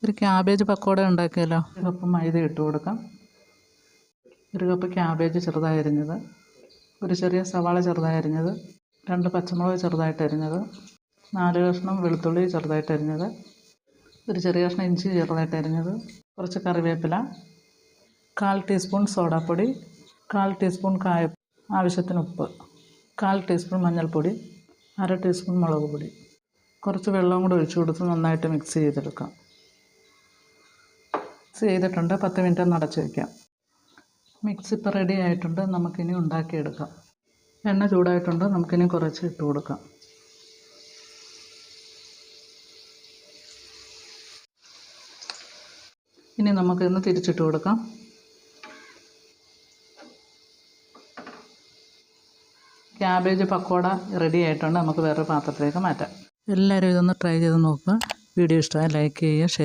ഒരു ക്യാബേജ് പക്കോട ഉണ്ടാക്കിയാലോ? 1 കപ്പ് മൈദ ഇട്ട് കൊടുക്കാം. 1 കപ്പ് ക്യാബേജ് ചെറുതായി അരിഞ്ഞത്, ഒരു ചെറിയ സവാള ചെറുതായി അരിഞ്ഞത്, 2 പച്ചമുളക് ചെറുതായിട്ട് അരിഞ്ഞത്, 4 കഷ്ണം വെളുത്തുള്ളി ചെറുതായിട്ട് അരിഞ്ഞത്, ഒരു ചെറിയ കഷ്ണം ഇഞ്ചി ചെറുതായിട്ട് അരിഞ്ഞത്, കുറച്ച് കറിവേപ്പില, 1/4 ടീസ്പൂൺ സോഡാപ്പൊടി, 1/4 ടീസ്പൂൺ ആവശ്യത്തിന് ഉപ്പ്, 1/4 ടീസ്പൂൺ മഞ്ഞൾപ്പൊടി, 1/2 ടീസ്പൂൺ മുളക് പൊടി. കുറച്ച് വെള്ളം കൂടെ ഒഴിച്ചു കൊടുത്ത് നന്നായിട്ട് മിക്സ് ചെയ്തെടുക്കാം. മിക്സ് ചെയ്തിട്ടുണ്ട്. 10 മിനിറ്റ് ഒന്ന് അടച്ച് വയ്ക്കാം. മിക്സ് ഇപ്പോൾ റെഡി ആയിട്ടുണ്ട്. നമുക്കിനി ഉണ്ടാക്കിയെടുക്കാം. എണ്ണ ചൂടായിട്ടുണ്ട്. നമുക്കിനി കുറച്ച് ഇട്ട് കൊടുക്കാം. ഇനി നമുക്കിന്ന് തിരിച്ചിട്ട് കൊടുക്കാം. ക്യാബേജ് പക്കോട റെഡി ആയിട്ടുണ്ട്. നമുക്ക് വേറൊരു പാത്രത്തിലേക്ക് മാറ്റാം. എല്ലാവരും ഇതൊന്ന് ട്രൈ ചെയ്ത് നോക്കുക. വീഡിയോ ഇഷ്ടമായി ലൈക്ക് ചെയ്യുക, ഷെയർ